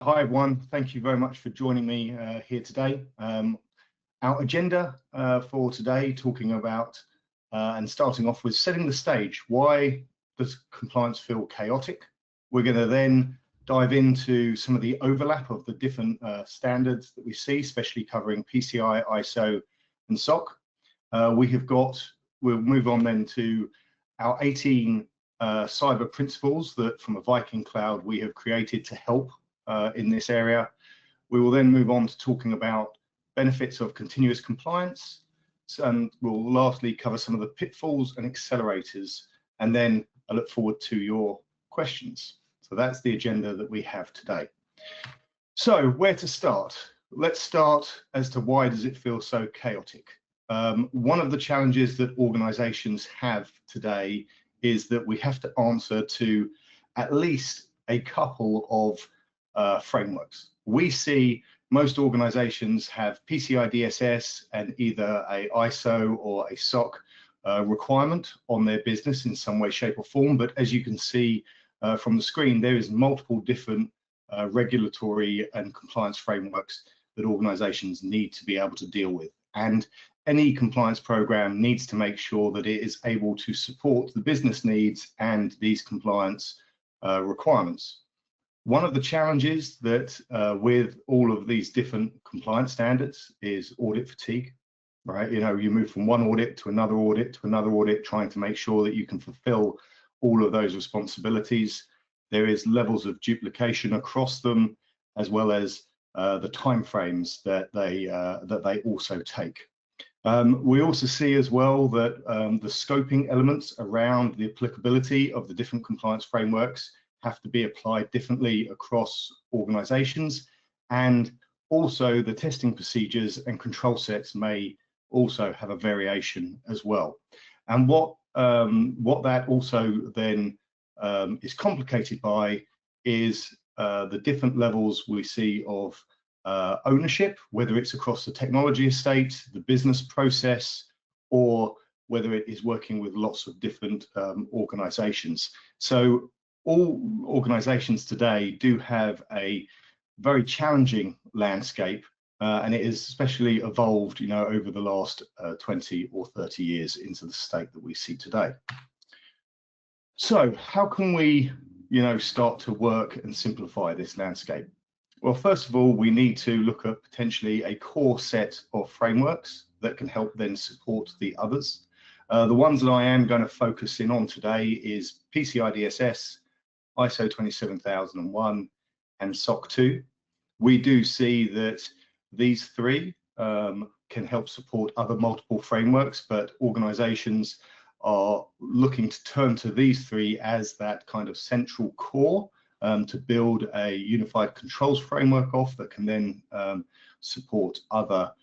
Hi everyone, thank you very much for joining me here today. Our agenda for today, talking about and starting off with setting the stage. Why does compliance feel chaotic? We're going to then dive into some of the overlap of the different standards that we see, especially covering PCI, ISO and SOC. We'll move on then to our 18 cyber principles that from a VikingCloud we have created to help in this area. We will then move on to talking about benefits of continuous compliance, and we'll lastly cover some of the pitfalls and accelerators, and then I look forward to your questions. So that's the agenda that we have today. So where to start? Let's start as to why does it feel so chaotic? One of the challenges that organizations have today is that we have to answer to at least a couple of frameworks. We see most organizations have PCI DSS and either a ISO or a SOC requirement on their business in some way, shape or form. But as you can see from the screen, there is multiple different regulatory and compliance frameworks that organizations need to be able to deal with. And any compliance program needs to make sure that it is able to support the business needs and these compliance requirements. One of the challenges that with all of these different compliance standards is audit fatigue, right? You know, you move from one audit to another audit to another audit, trying to make sure that you can fulfill all of those responsibilities. There is levels of duplication across them, as well as the timeframes that they also take. We also see as well that the scoping elements around the applicability of the different compliance frameworks have to be applied differently across organizations, and also the testing procedures and control sets may also have a variation as well. And what that also then is complicated by is the different levels we see of ownership, whether it's across the technology estate, the business process, or whether it is working with lots of different organizations. So all organizations today do have a very challenging landscape, and it has especially evolved, you know, over the last 20 or 30 years into the state that we see today. So how can we, you know, start to work and simplify this landscape? Well, first of all, we need to look at potentially a core set of frameworks that can help then support the others. The ones that I am going to focus in on today is PCI DSS, ISO 27001 and SOC 2. We do see that these three can help support other multiple frameworks, but organizations are looking to turn to these three as that kind of central core to build a unified controls framework off that can then support other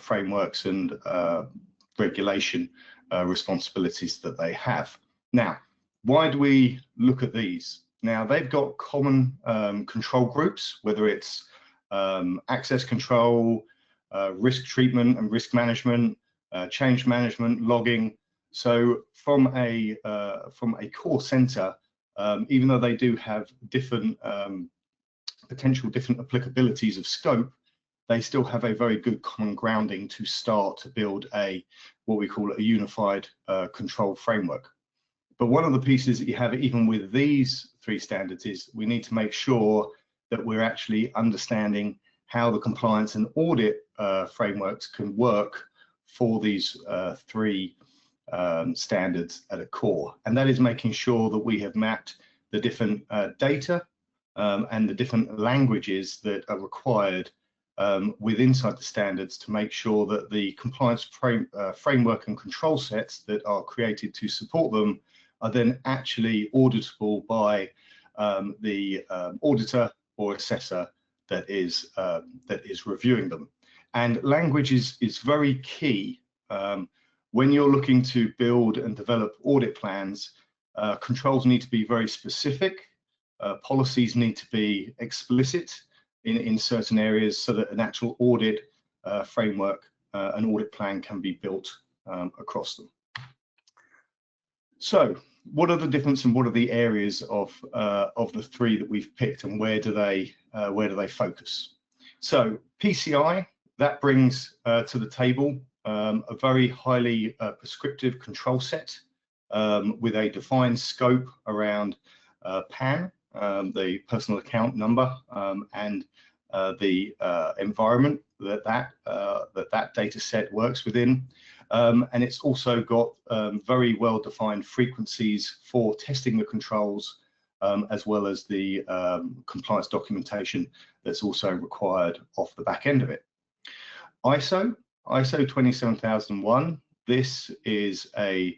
frameworks and regulation responsibilities that they have. Now, why do we look at these? Now, they've got common control groups, whether it's access control, risk treatment and risk management, change management, logging. So from a core center, even though they do have different potential different applicabilities of scope, they still have a very good common grounding to start to build what we call a unified control framework. But one of the pieces that you have even with these three standards is we need to make sure that we're actually understanding how the compliance and audit frameworks can work for these three standards at a core. And that is making sure that we have mapped the different data and the different languages that are required inside the standards to make sure that the compliance framework and control sets that are created to support them are then actually auditable by the auditor or assessor that is reviewing them. And language is very key. When you're looking to build and develop audit plans, controls need to be very specific, policies need to be explicit in certain areas so that an actual audit framework, an audit plan can be built across them. So what are the difference and what are the areas of the three that we've picked, and where do they focus? So PCI, that brings to the table a very highly prescriptive control set with a defined scope around PAN, the personal account number, and the environment that data set works within. And it's also got very well defined frequencies for testing the controls, as well as the compliance documentation that's also required off the back end of it. ISO 27001, this is a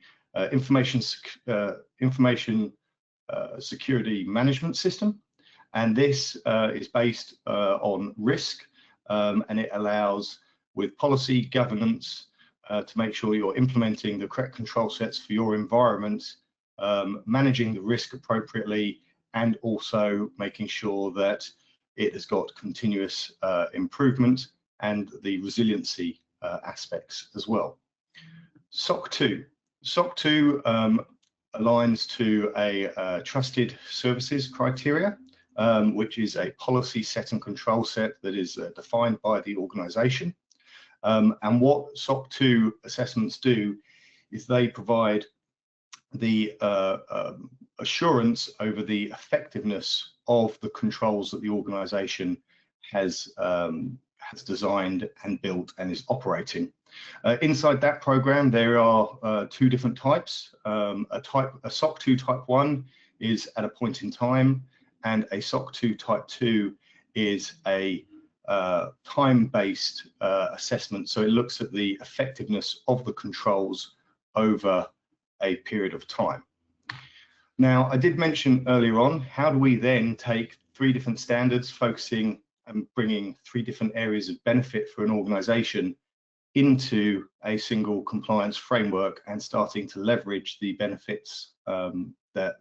information security management system, and this is based on risk, and it allows, with policy governance, to make sure you're implementing the correct control sets for your environment, managing the risk appropriately, and also making sure that it has got continuous improvement and the resiliency aspects as well. SOC 2 aligns to a trusted services criteria, which is a policy set and control set that is defined by the organization. And what SOC 2 assessments do is they provide the assurance over the effectiveness of the controls that the organization has designed and built and is operating. Inside that program, there are two different types. A SOC 2 Type 1 is at a point in time, and a SOC 2 Type 2 is a time-based assessment. So it looks at the effectiveness of the controls over a period of time. Now, I did mention earlier on, how do we then take three different standards, focusing and bringing three different areas of benefit for an organization into a single compliance framework and starting to leverage the benefits that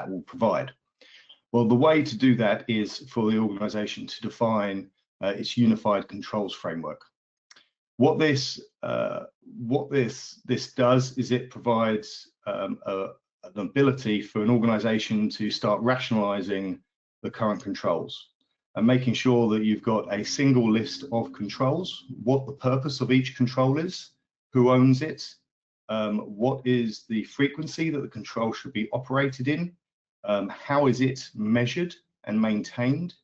will provide? Well, the way to do that is for the organization to define its unified controls framework. What this does is it provides an ability for an organization to start rationalizing the current controls and making sure that you've got a single list of controls, what the purpose of each control is, who owns it, what is the frequency that the control should be operated in, how is it measured and maintained,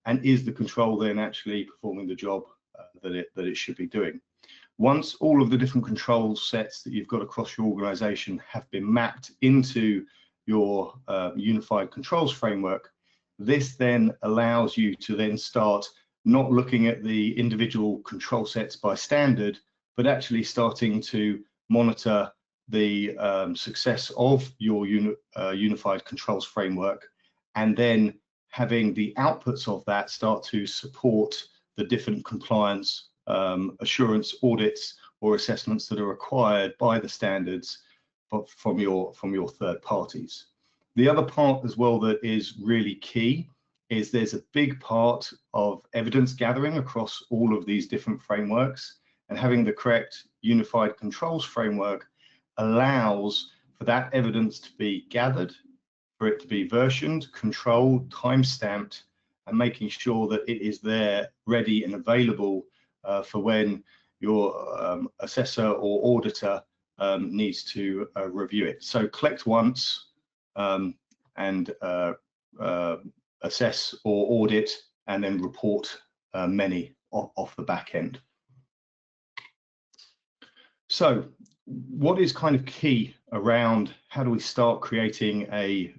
and is the control then actually performing the job that it should be doing. Once all of the different control sets that you've got across your organization have been mapped into your unified controls framework, this then allows you to then start not looking at the individual control sets by standard, but actually starting to monitor the success of your unified controls framework, and then having the outputs of that start to support the different compliance assurance audits or assessments that are required by the standards from your third parties. The other part as well that is really key is there's a big part of evidence gathering across all of these different frameworks, and having the correct unified controls framework allows for that evidence to be gathered, for it to be versioned, controlled, time-stamped, and making sure that it is there ready and available for when your assessor or auditor needs to review it. So collect once and assess or audit, and then report many off the back end. So what is kind of key around how do we start creating a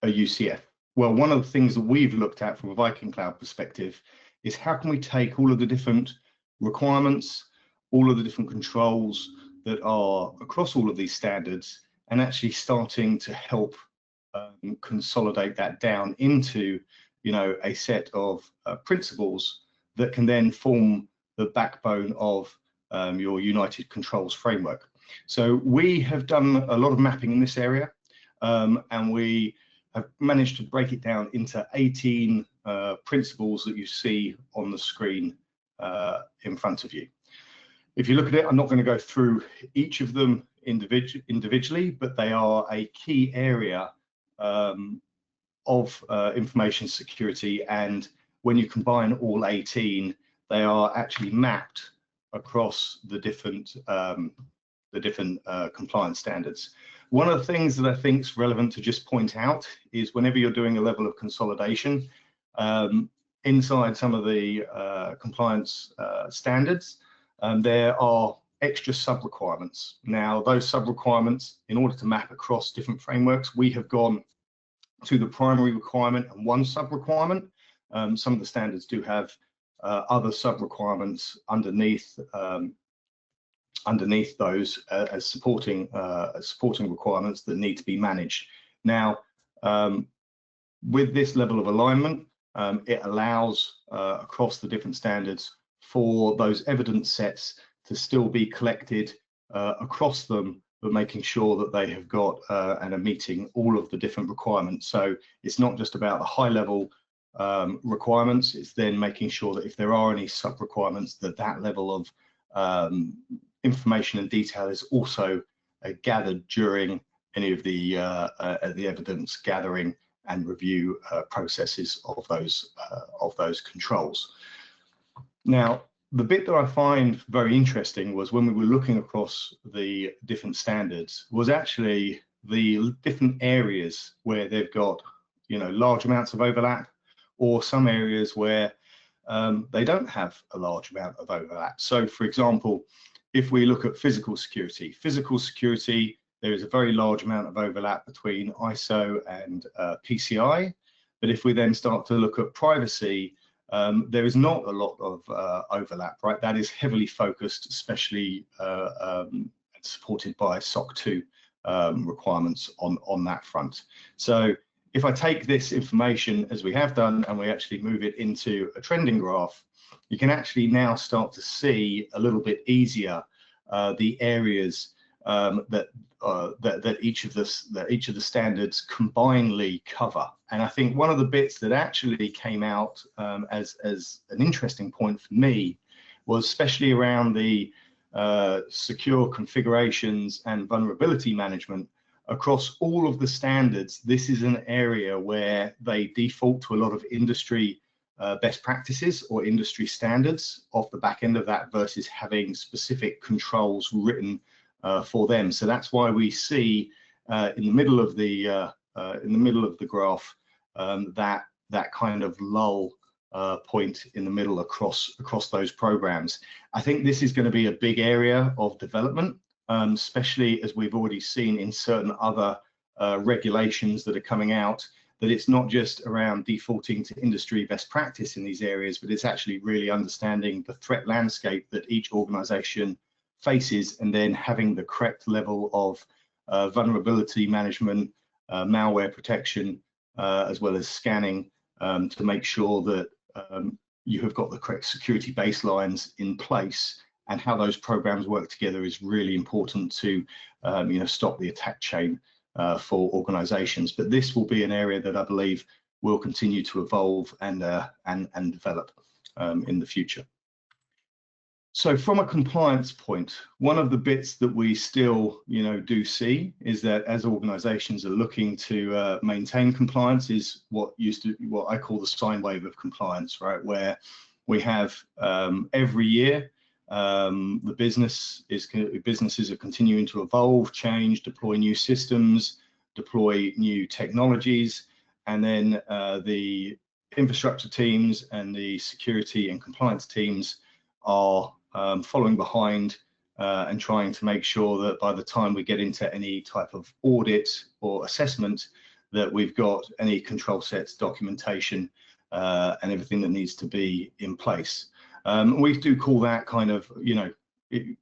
UCF? Well, one of the things that we've looked at from a VikingCloud perspective is how can we take all of the different requirements, all of the different controls that are across all of these standards, and actually starting to help consolidate that down into, a set of principles that can then form the backbone of your United Controls framework. So we have done a lot of mapping in this area, and we have managed to break it down into 18 principles that you see on the screen in front of you. If you look at it, I'm not going to go through each of them individually, but they are a key area of information security. And when you combine all 18, they are actually mapped across the different compliance standards. One of the things that I think is relevant to just point out is whenever you're doing a level of consolidation, inside some of the compliance standards, there are extra sub-requirements. Now, those sub-requirements, in order to map across different frameworks, we have gone to the primary requirement and one sub-requirement. Some of the standards do have other sub-requirements underneath those as supporting requirements that need to be managed. Now, with this level of alignment, it allows across the different standards for those evidence sets to still be collected across them, but making sure that they have got and are meeting all of the different requirements. So it's not just about the high level requirements, it's then making sure that if there are any sub requirements, that level of information and detail is also gathered during any of the evidence gathering and review processes of those controls. Now, the bit that I find very interesting was when we were looking across the different standards was actually the different areas where they've got, you know, large amounts of overlap, or some areas where they don't have a large amount of overlap. So, for example, if we look at physical security, there is a very large amount of overlap between ISO and PCI. But if we then start to look at privacy, there is not a lot of overlap, right? That is heavily focused, especially supported by SOC 2 requirements on that front. So if I take this information as we have done and we actually move it into a trending graph, you can actually now start to see a little bit easier the areas that each of the standards combinedly cover. And I think one of the bits that actually came out as an interesting point for me was especially around the secure configurations and vulnerability management across all of the standards. This is an area where they default to a lot of industry best practices or industry standards off the back end of that versus having specific controls written for them. So that's why we see in the middle of the graph that kind of lull point in the middle across those programs. I think this is going to be a big area of development, especially as we've already seen in certain other regulations that are coming out, that it's not just around defaulting to industry best practice in these areas, but it's actually really understanding the threat landscape that each organization faces and then having the correct level of vulnerability management, malware protection, as well as scanning to make sure that you have got the correct security baselines in place, and how those programs work together is really important to stop the attack chain for organizations. But this will be an area that I believe will continue to evolve and develop in the future. So from a compliance point, one of the bits that we still do see is that as organizations are looking to maintain compliance is what I call the sine wave of compliance, right? Where we have every year the businesses are continuing to evolve, change, deploy new systems, deploy new technologies, and then the infrastructure teams and the security and compliance teams are following behind and trying to make sure that by the time we get into any type of audit or assessment, that we've got any control sets, documentation, and everything that needs to be in place. We do call that kind of,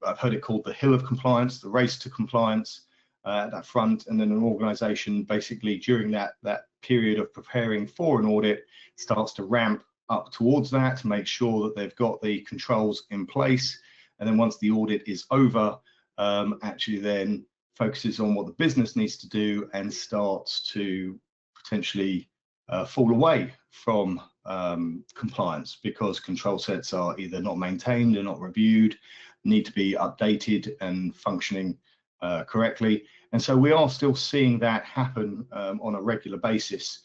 I've heard it called the hill of compliance, the race to compliance at that front, and then an organization basically during that period of preparing for an audit starts to ramp up towards that to make sure that they've got the controls in place, and then once the audit is over, actually then focuses on what the business needs to do and starts to potentially fall away from compliance because control sets are either not maintained or not reviewed, need to be updated and functioning correctly. And so we are still seeing that happen on a regular basis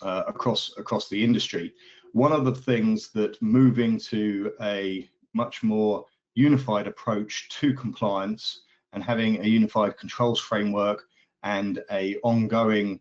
across the industry. One of the things that moving to a much more unified approach to compliance and having a unified controls framework and a ongoing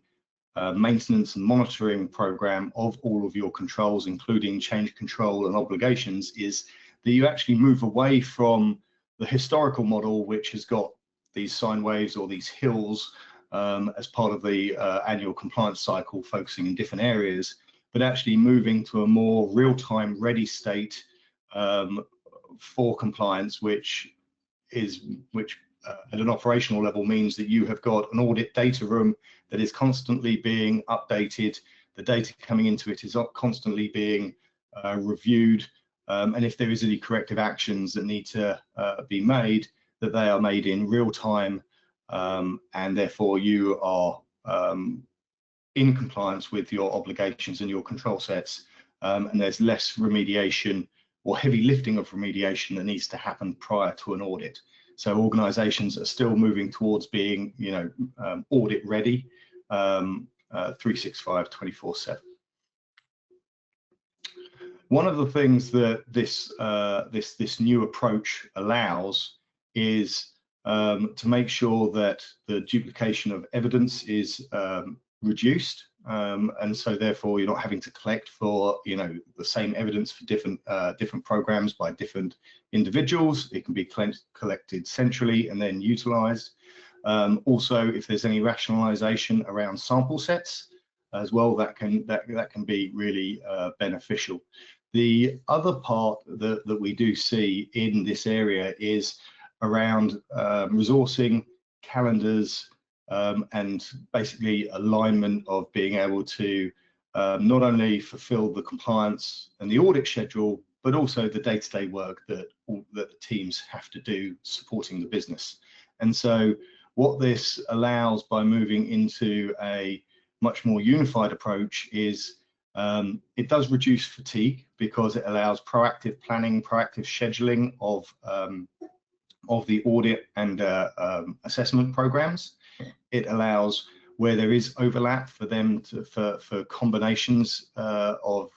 maintenance and monitoring program of all of your controls, including change control and obligations, is that you actually move away from the historical model, which has got these sine waves or these hills as part of the annual compliance cycle, focusing in different areas, but actually moving to a more real-time ready state for compliance, which at an operational level means that you have got an audit data room that is constantly being updated. The data coming into it is constantly being reviewed, and if there is any corrective actions that need to be made, that they are made in real time, and therefore you are in compliance with your obligations and your control sets, and there's less remediation or heavy lifting of remediation that needs to happen prior to an audit. So organizations are still moving towards being, audit ready, 365, 24/7. One of the things that this new approach allows is to make sure that the duplication of evidence is reduced, and so therefore you're not having to collect for the same evidence for different programs by different individuals. It can be collected centrally and then utilized. Also, if there's any rationalization around sample sets as well, that can be really beneficial. The other part that we do see in this area is around resourcing, calendars, and basically alignment of being able to not only fulfill the compliance and the audit schedule, but also the day-to-day work that the teams have to do supporting the business. And so what this allows by moving into a much more unified approach is it does reduce fatigue, because it allows proactive planning, proactive scheduling of the audit and assessment programs. It allows, where there is overlap, for them for combinations of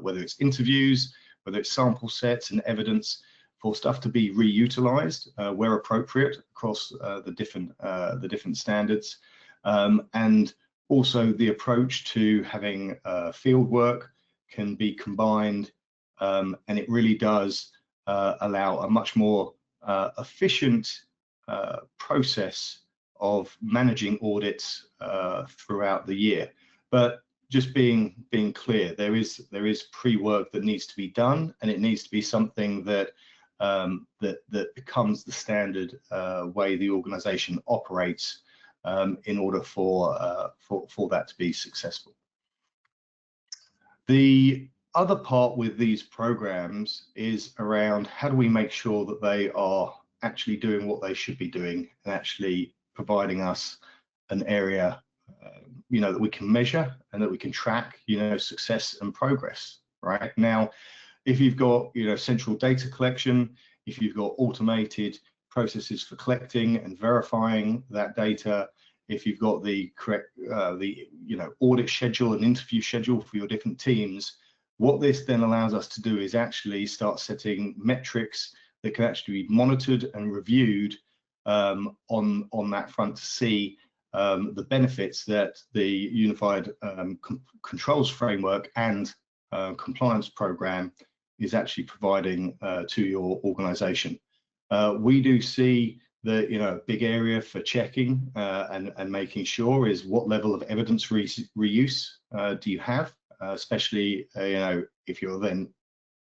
whether it's interviews, whether it's sample sets and evidence, for stuff to be reutilized where appropriate across the different standards, and also the approach to having field work can be combined, and it really does allow a much more efficient process of managing audits throughout the year. But just being clear, there is pre-work that needs to be done, and it needs to be something that that becomes the standard way the organization operates in order for that to be successful. The other part with these programs is around how do we make sure that they are actually doing what they should be doing and actually providing us an area that we can measure and that we can track success and progress. Right now, if you've got central data collection, if you've got automated processes for collecting and verifying that data, if you've got the correct audit schedule and interview schedule for your different teams, what this then allows us to do is actually start setting metrics that can actually be monitored and reviewed on that front to see the benefits that the unified controls framework and compliance program is actually providing to your organization. We do see that a big area for checking and making sure is what level of evidence reuse do you have, especially if you're then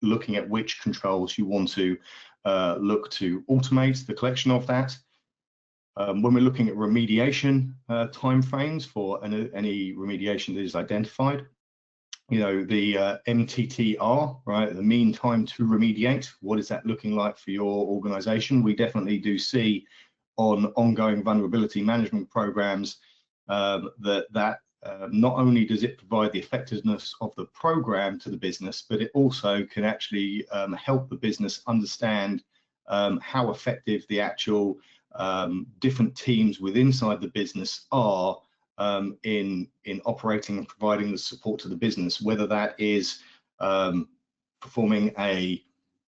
looking at which controls you want to look to automate the collection of that. When we're looking at remediation timeframes for any remediation that is identified, the MTTR, right, the mean time to remediate, what is that looking like for your organization? We definitely do see on ongoing vulnerability management programs that not only does it provide the effectiveness of the program to the business, but it also can actually help the business understand how effective the actual different teams inside the business are in operating and providing the support to the business, whether that is performing a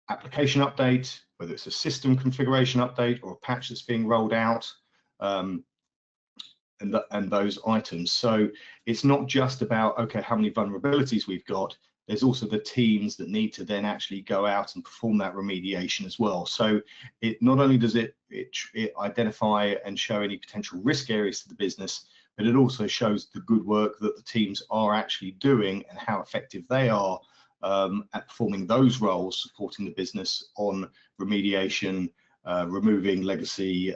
application update, whether it's a system configuration update or a patch that's being rolled out, and those items. So it's not just about, okay, how many vulnerabilities we've got. There's also the teams that need to then actually go out and perform that remediation as well. So it not only does it identify and show any potential risk areas to the business, but it also shows the good work that the teams are actually doing and how effective they are at performing those roles, supporting the business on remediation, removing legacy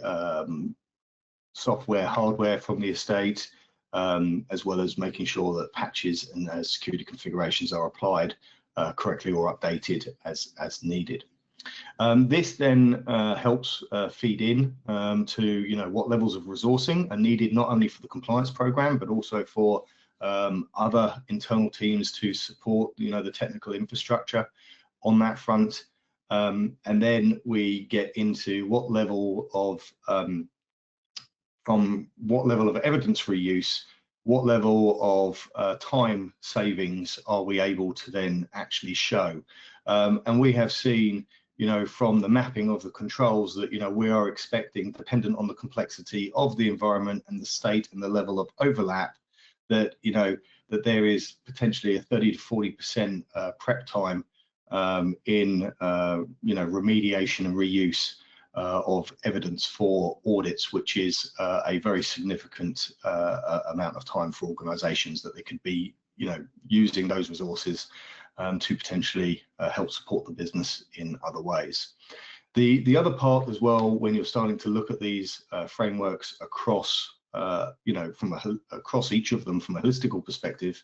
software, hardware from the estate, as well as making sure that patches and security configurations are applied correctly or updated as needed. This then helps feed in to what levels of resourcing are needed, not only for the compliance program, but also for other internal teams to support the technical infrastructure on that front. And then we get into what level of evidence reuse, what level of time savings are we able to then actually show. And we have seen from the mapping of the controls that we are expecting, dependent on the complexity of the environment and the state and the level of overlap, that that there is potentially a 30 to 40% prep time in remediation and reuse of evidence for audits, which is a very significant amount of time for organizations that they could be using those resources to potentially help support the business in other ways. The other part as well, when you're starting to look at these frameworks across across each of them from a holistical perspective,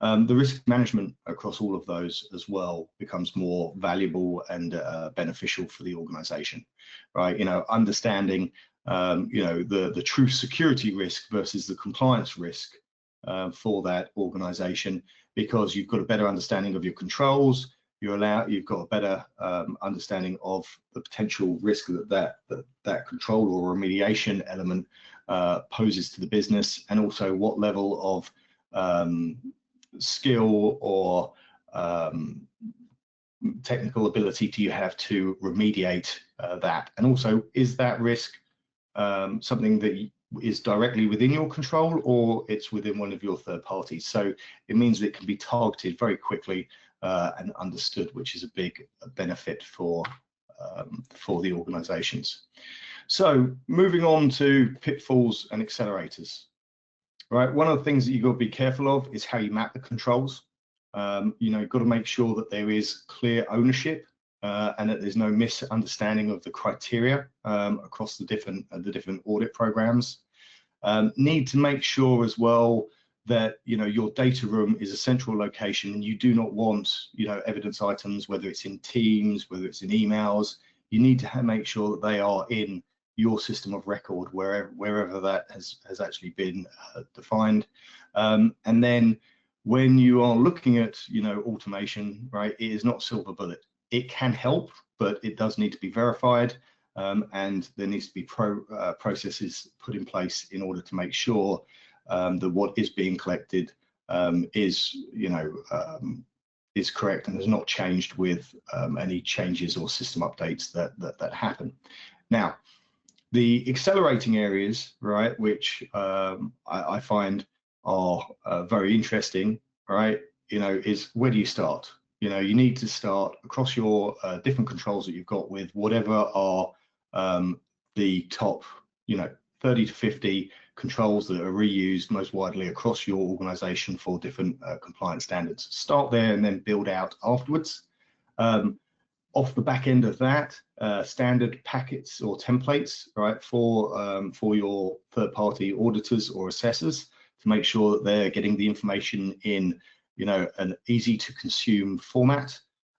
the risk management across all of those as well becomes more valuable and beneficial for the organization, right? Understanding the true security risk versus the compliance risk for that organization, because you've got a better understanding of your controls, you've got a better understanding of the potential risk that control or remediation element poses to the business, and also what level of skill or technical ability do you have to remediate that, and also is that risk something that is directly within your control or it's within one of your third parties. So it means that it can be targeted very quickly and understood, which is a big benefit for the organizations. So moving on to pitfalls and accelerators. Right, one of the things that you've got to be careful of is how you map the controls. You've got to make sure that there is clear ownership and that there's no misunderstanding of the criteria across the different audit programs. Need to make sure as well that your data room is a central location, and you do not want evidence items, whether it's in Teams, whether it's in emails. You need to make sure that they are in your system of record, wherever that has actually been defined. And then when you are looking at automation, right, it is not silver bullet. It can help, but it does need to be verified, and there needs to be processes put in place in order to make sure that what is being collected is correct and has not changed with any changes or system updates that happen. Now, the accelerating areas, right, which I find are very interesting, right, is where do you start? You need to start across your different controls that you've got with whatever are the top, 30 to 50 controls that are reused most widely across your organization for different compliance standards. Start there and then build out afterwards. Off the back end of that, standard packets or templates, right, for your third-party auditors or assessors to make sure that they're getting the information in, an easy-to-consume format,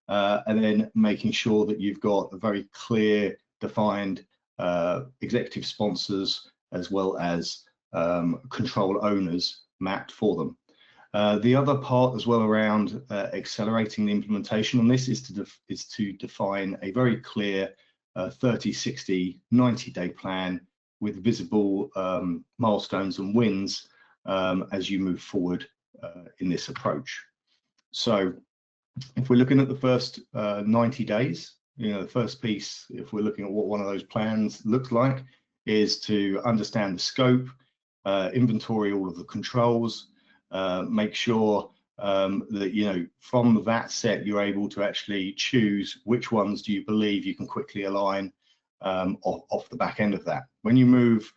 and then making sure that you've got a very clear, defined executive sponsors as well as control owners mapped for them. The other part as well around accelerating the implementation on this is to define a very clear 30, 60, 90-day plan with visible milestones and wins as you move forward in this approach. So if we're looking at the first 90 days, the first piece, if we're looking at what one of those plans looks like, is to understand the scope, inventory all of the controls, make sure that from that set you're able to actually choose which ones do you believe you can quickly align off the back end of that. When you move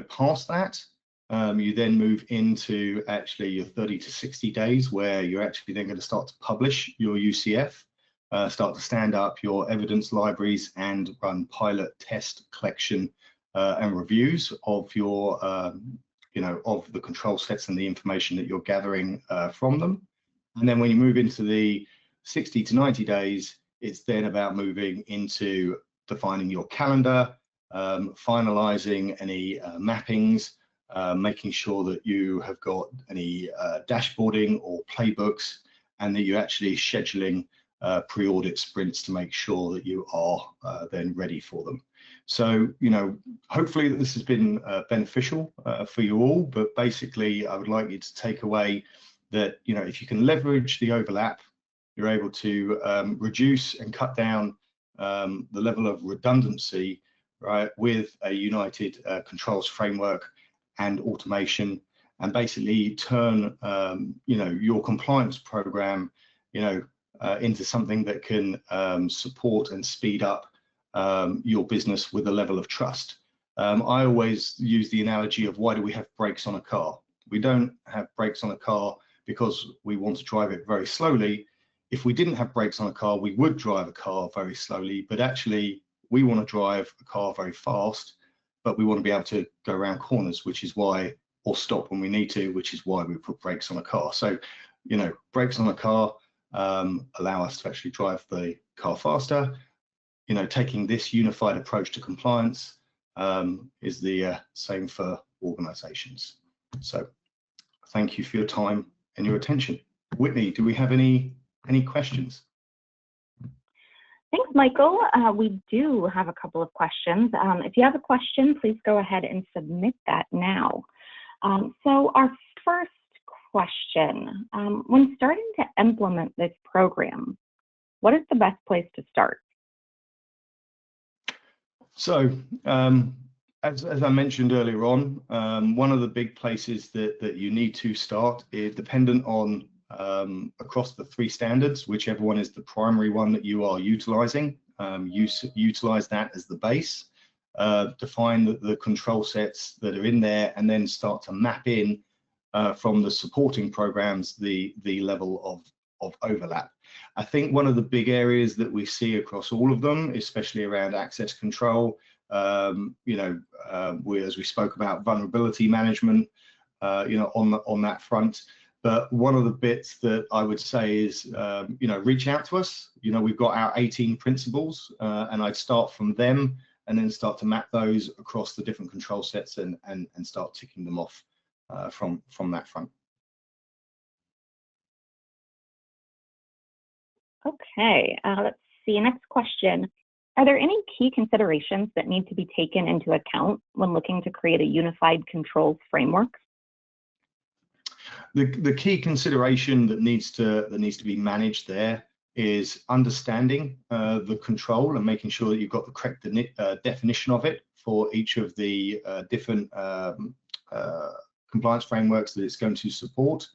past that, you then move into actually your 30 to 60 days, where you're actually then going to start to publish your UCF, start to stand up your evidence libraries and run pilot test collection and reviews of your of the control sets and the information that you're gathering from them. And then when you move into the 60 to 90 days, it's then about moving into defining your calendar, finalizing any mappings, making sure that you have got any dashboarding or playbooks, and that you're actually scheduling pre-audit sprints to make sure that you are then ready for them. So, hopefully this has been beneficial for you all, but basically I would like you to take away that, if you can leverage the overlap, you're able to reduce and cut down the level of redundancy, right, with a united controls framework and automation, and basically turn your compliance program into something that can support and speed up your business with a level of trust. I always use the analogy of, why do we have brakes on a car? We don't have brakes on a car because we want to drive it very slowly. If we didn't have brakes on a car, we would drive a car very slowly, but actually we want to drive a car very fast, but we want to be able to go around corners, which is why, or stop when we need to, which is why we put brakes on a car. So, brakes on a car allow us to actually drive the car faster. Taking this unified approach to compliance is the same for organizations. So thank you for your time and your attention. Whitney, do we have any questions? Thanks, Michael. We do have a couple of questions. If you have a question, please go ahead and submit that now. So our first question, when starting to implement this program, what is the best place to start? So as I mentioned earlier on, one of the big places that you need to start is dependent on across the 3 standards, whichever one is the primary one that you are utilizing. Utilize that as the base, define the control sets that are in there, and then start to map in from the supporting programs the level of overlap. I think one of the big areas that we see across all of them, especially around access control, as we spoke about vulnerability management, on that front. But one of the bits that I would say is, reach out to us. We've got our 18 principles, and I'd start from them and then start to map those across the different control sets and start ticking them off from that front. Okay, let's see. Next question. Are there any key considerations that need to be taken into account when looking to create a unified controls framework? The key consideration that needs to be managed there is understanding the control and making sure that you've got the correct definition of it for each of the different compliance frameworks that it's going to support.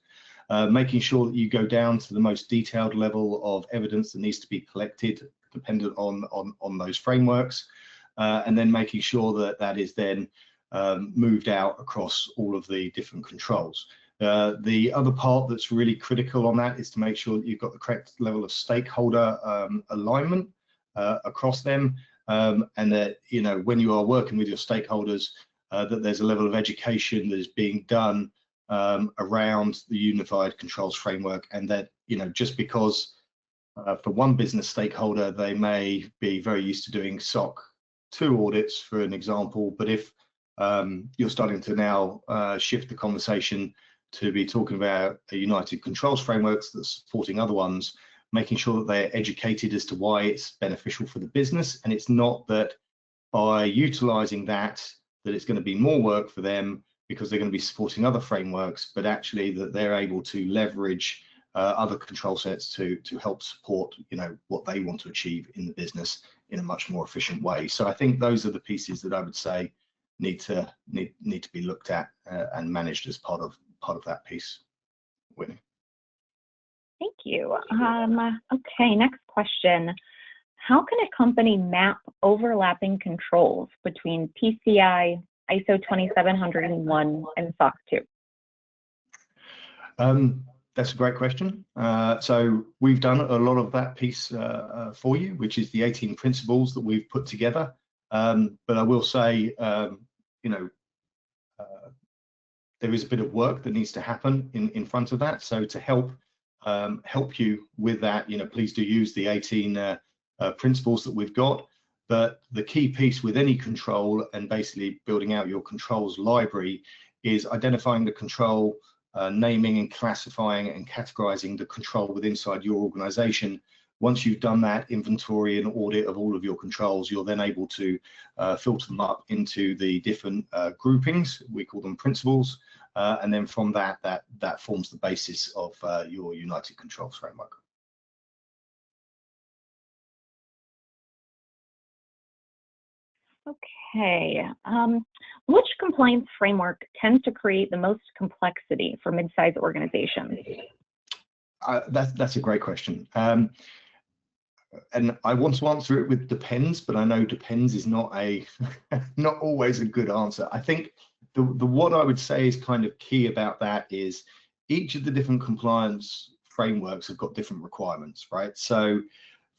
Making sure that you go down to the most detailed level of evidence that needs to be collected dependent on those frameworks, and then making sure that that is then moved out across all of the different controls. The other part that's really critical on that is to make sure that you've got the correct level of stakeholder alignment across them, and that when you are working with your stakeholders, that there's a level of education that is being done around the unified controls framework, and that just because for one business stakeholder they may be very used to doing SOC 2 audits, for an example, but if you're starting to now shift the conversation to be talking about a united controls frameworks that's supporting other ones, making sure that they're educated as to why it's beneficial for the business. And it's not that by utilizing that it's going to be more work for them because they're going to be supporting other frameworks, but actually that they're able to leverage other control sets to help support, what they want to achieve in the business in a much more efficient way. So I think those are the pieces that I would say need to be looked at and managed as part of that piece. Whitney. Thank you. Okay, next question. How can a company map overlapping controls between PCI, ISO 27001, and SOC 2? That's a great question. So we've done a lot of that piece for you, which is the 18 principles that we've put together. But I will say, there is a bit of work that needs to happen in front of that. So to help you with that, please do use the 18 principles that we've got. But the key piece with any control and basically building out your controls library is identifying the control, naming and classifying and categorizing the control within inside your organization. Once you've done that inventory and audit of all of your controls, you're then able to filter them up into the different groupings. We call them principles. And then from that forms the basis of your United Controls framework. Okay. Which compliance framework tends to create the most complexity for mid-sized organizations? That's a great question. And I want to answer it with depends, but I know depends is not always a good answer. I think what I would say is kind of key about that is each of the different compliance frameworks have got different requirements, right? So,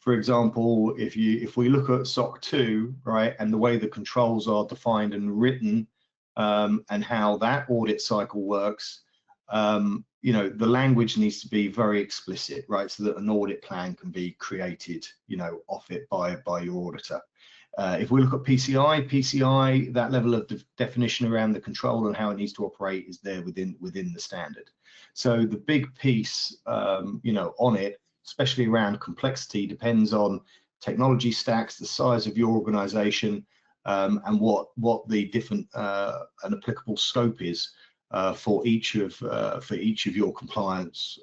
for example, if we look at SOC 2, right, and the way the controls are defined and written, and how that audit cycle works, the language needs to be very explicit, right, so that an audit plan can be created, off it by your auditor. If we look at PCI, that level of definition around the control and how it needs to operate is there within the standard. So the big piece, on it, especially around complexity, depends on technology stacks, the size of your organization, and what the different and applicable scope is for each of your compliance,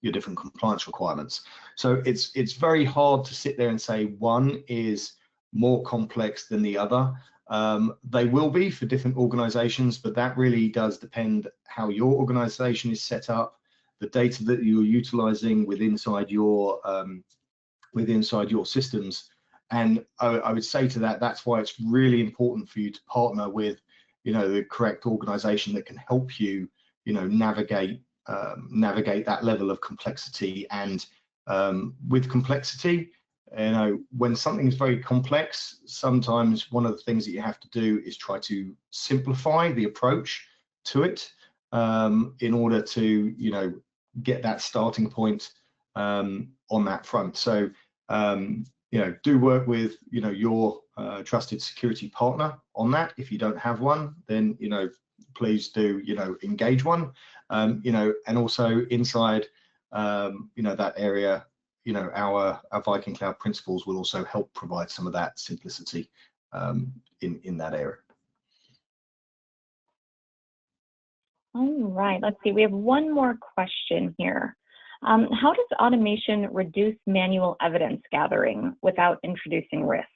your different compliance requirements. So it's very hard to sit there and say one is more complex than the other. They will be for different organizations, but that really does depend how your organization is set up, the data that you're utilizing within your systems. And I would say to that's why it's really important for you to partner with the correct organization that can help you navigate that level of complexity. And with complexity, when something is very complex, sometimes one of the things that you have to do is try to simplify the approach to it in order to get that starting point on that front. So do work with your trusted security partner on that. If you don't have one, then please do engage one. And also inside that area, our VikingCloud principles will also help provide some of that simplicity in that area. All right, let's see. We have one more question here. How does automation reduce manual evidence gathering without introducing risk?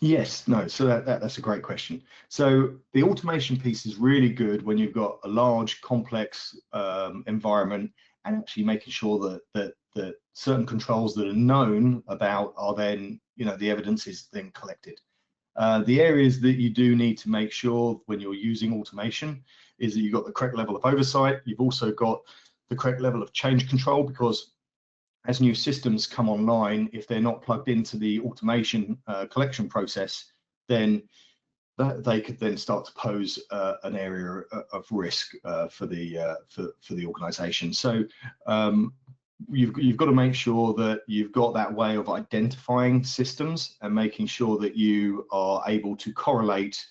Yes, no, so that's a great question. So the automation piece is really good when you've got a large, complex environment, and actually making sure that certain controls that are known about are then, the evidence is then collected. The areas that you do need to make sure when you're using automation is that you've got the correct level of oversight. You've also got the correct level of change control, because as new systems come online, if they're not plugged into the automation collection process, then they could then start to pose an area of risk for the organization. So you've got to make sure that you've got that way of identifying systems and making sure that you are able to correlate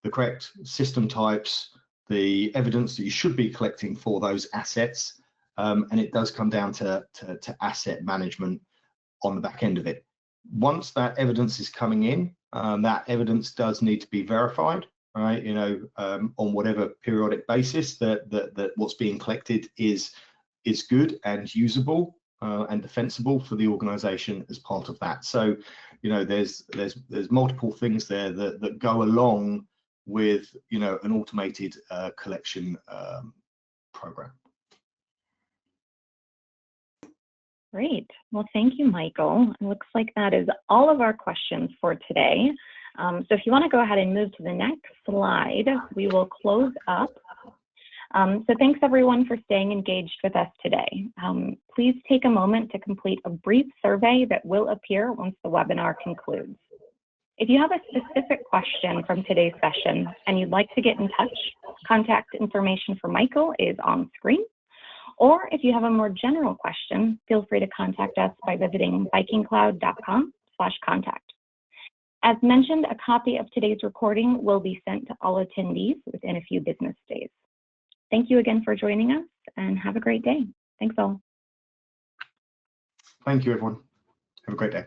the correct system types, the evidence that you should be collecting for those assets, and it does come down to asset management on the back end of it. Once that evidence is coming in, that evidence does need to be verified, right? On whatever periodic basis that what's being collected is good and usable and defensible for the organization as part of that. So, there's multiple things there that go along with, an automated collection program. Great. Well, thank you, Michael. It looks like that is all of our questions for today. So if you want to go ahead and move to the next slide, we will close up. So thanks everyone for staying engaged with us today. Please take a moment to complete a brief survey that will appear once the webinar concludes. If you have a specific question from today's session and you'd like to get in touch, contact information for Michael is on screen. Or if you have a more general question, feel free to contact us by visiting VikingCloud.com/contact. As mentioned, a copy of today's recording will be sent to all attendees within a few business days. Thank you again for joining us and have a great day. Thanks all. Thank you, everyone. Have a great day.